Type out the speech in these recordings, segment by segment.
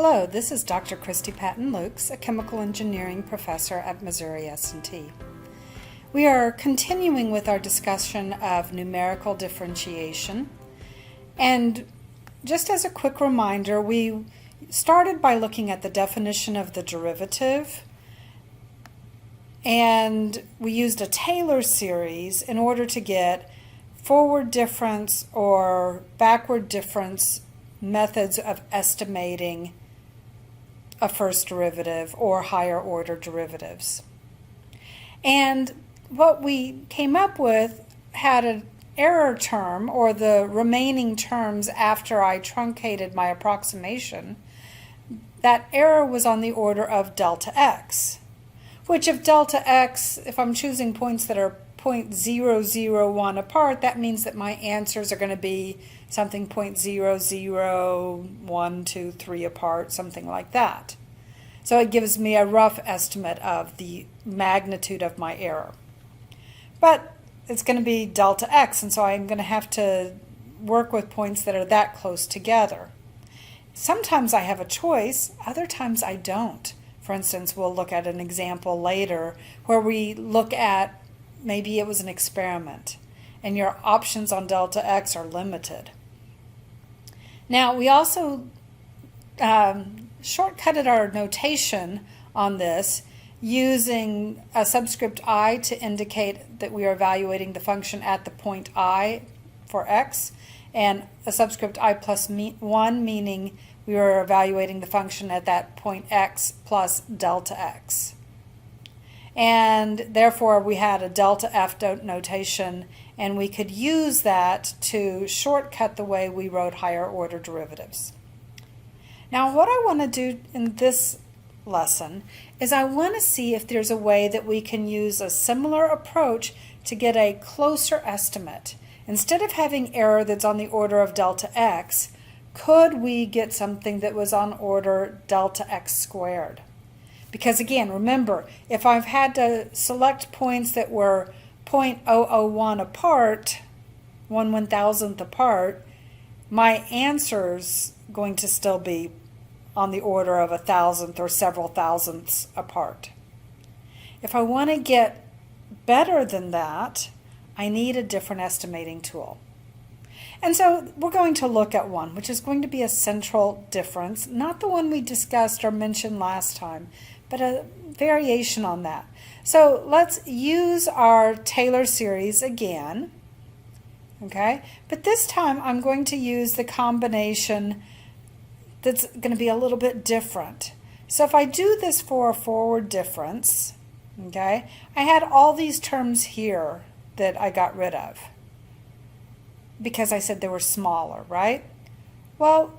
Hello, this is Dr. Christy Patton-Lukes, a chemical engineering professor at Missouri S&T. We are continuing with our discussion of numerical differentiation. And just as a quick reminder, we started by looking at the definition of the derivative, and we used a Taylor series in order to get forward difference or backward difference methods of estimating a first derivative or higher order derivatives. And what we came up with had an error term, or the remaining terms after I truncated my approximation. That error was on the order of delta x, which if delta x, if I'm choosing points that are 0.001 apart, that means that my answers are going to be something 0.0001, 2, 3 apart, something like that. So it gives me a rough estimate of the magnitude of my error. But it's going to be delta x, and so I'm going to have to work with points that are that close together. Sometimes I have a choice, other times I don't. For instance, we'll look at an example later where we look at maybe it was an experiment and your options on delta x are limited. Now, we also shortcutted our notation on this using a subscript I to indicate that we are evaluating the function at the point I for x, and a subscript I plus 1 meaning we were evaluating the function at that point x plus delta x. And therefore we had a delta f notation, and we could use that to shortcut the way we wrote higher order derivatives. Now what I want to do in this lesson is I want to see if there's a way that we can use a similar approach to get a closer estimate. Instead of having error that's on the order of delta x, could we get something that was on order delta x squared? Because again, remember, if I've had to select points that were 0.001 apart, 1/1000th apart, my answer's going to still be on the order of 1,000th or several thousandths apart. If I want to get better than that, I need a different estimating tool. And so we're going to look at one, which is going to be a central difference, not the one we discussed or mentioned last time, but a variation on that. So let's use our Taylor series again, okay? But this time I'm going to use the combination that's going to be a little bit different. So if I do this for a forward difference, okay, I had all these terms here that I got rid of because I said they were smaller, right? Well,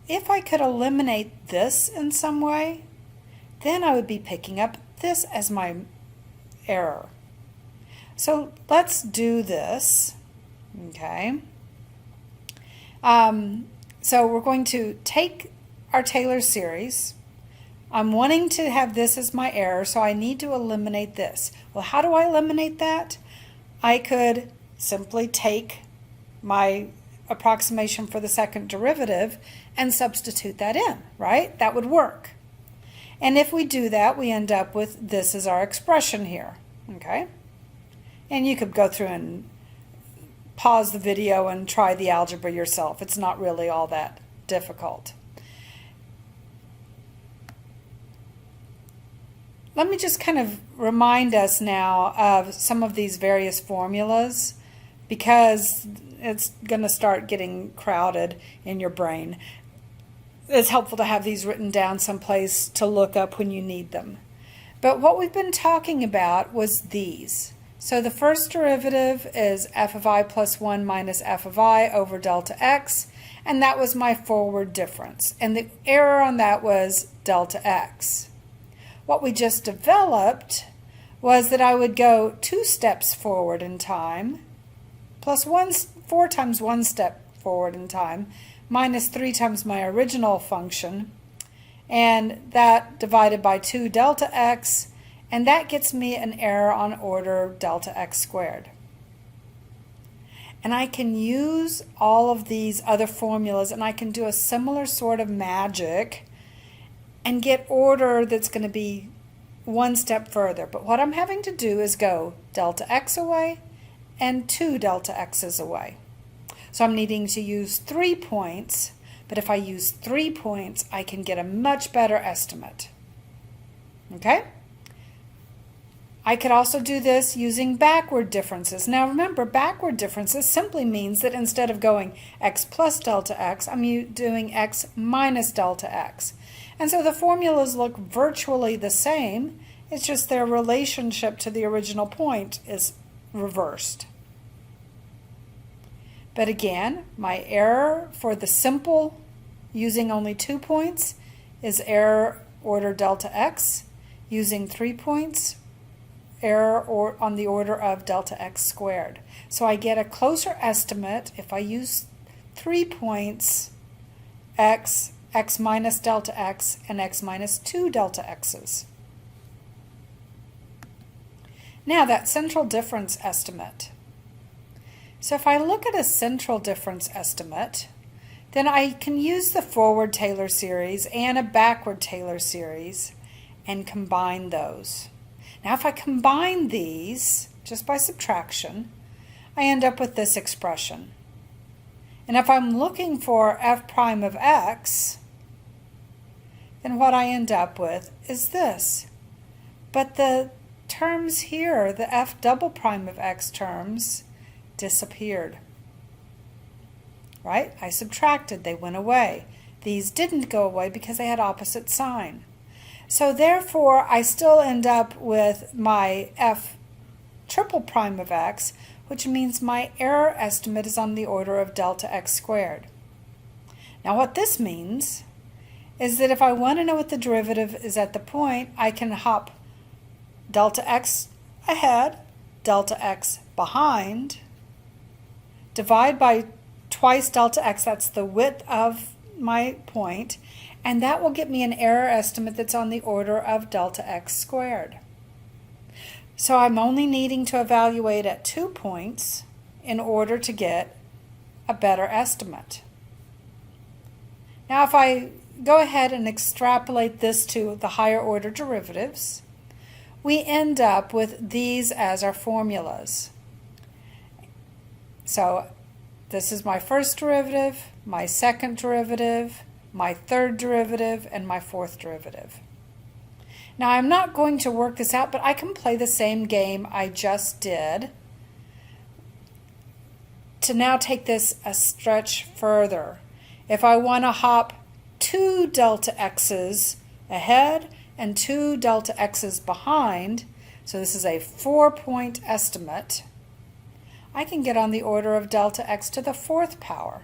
if I could eliminate this in some way, then I would be picking up this as my error. So let's do this, okay? So we're going to take our Taylor series. I'm wanting to have this as my error, so I need to eliminate this. Well, how do I eliminate that? I could simply take my approximation for the second derivative and substitute that in, right? That would work. And if we do that, we end up with this as our expression here, okay? And you could go through and pause the video and try the algebra yourself. It's not really all that difficult. Let me just kind of remind us now of some of these various formulas, because it's going to start getting crowded in your brain. It's helpful to have these written down someplace to look up when you need them. But what we've been talking about was these. So the first derivative is f of I plus 1 minus f of I over delta x, and that was my forward difference. And the error on that was delta x. What we just developed was that I would go 2 steps forward in time, plus 4 times 1 step forward in time, minus 3 times my original function, and that divided by 2 delta x, and that gets me an error on order delta x squared. And I can use all of these other formulas, and I can do a similar sort of magic and get order that's going to be one step further. But what I'm having to do is go delta x away and 2 delta x's away. So I'm needing to use 3 points, but if I use 3 points, I can get a much better estimate. Okay? I could also do this using backward differences. Now remember, backward differences simply means that instead of going x plus delta x, I'm doing x minus delta x. And so the formulas look virtually the same, it's just their relationship to the original point is reversed. But again, my error for the simple using only 2 points is error order delta x. Using 3 points, error or on the order of delta x squared. So I get a closer estimate if I use 3 points, x minus delta x, and x minus 2 delta x's. Now that central difference estimate. So if I look at a central difference estimate, then I can use the forward Taylor series and a backward Taylor series and combine those. Now if I combine these just by subtraction, I end up with this expression. And if I'm looking for f prime of x, then what I end up with is this. But the terms here, the f double prime of x terms, disappeared. Right? I subtracted, they went away. These didn't go away because they had opposite sign. So therefore, I still end up with my f triple prime of x, which means my error estimate is on the order of delta x squared. Now what this means is that if I want to know what the derivative is at the point, I can hop delta x ahead, delta x behind, divide by twice delta x, that's the width of my point, and that will get me an error estimate that's on the order of delta x squared. So I'm only needing to evaluate at 2 points in order to get a better estimate. Now if I go ahead and extrapolate this to the higher order derivatives, we end up with these as our formulas. So this is my first derivative, my second derivative, my third derivative, and my fourth derivative. Now I'm not going to work this out, but I can play the same game I just did to now take this a stretch further. If I want to hop 2 delta x's ahead and 2 delta x's behind, so this is a 4-point estimate, I can get on the order of delta x to the 4th power,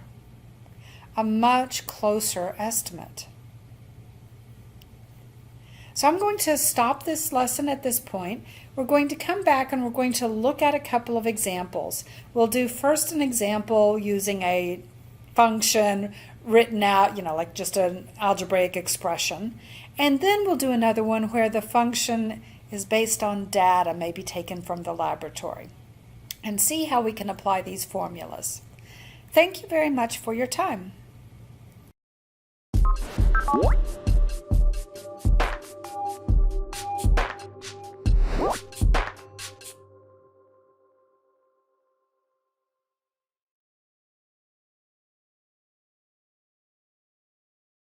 a much closer estimate. So I'm going to stop this lesson at this point. We're going to come back and we're going to look at a couple of examples. We'll do first an example using a function written out, like just an algebraic expression. And then we'll do another one where the function is based on data maybe taken from the laboratory, and see how we can apply these formulas. Thank you very much for your time.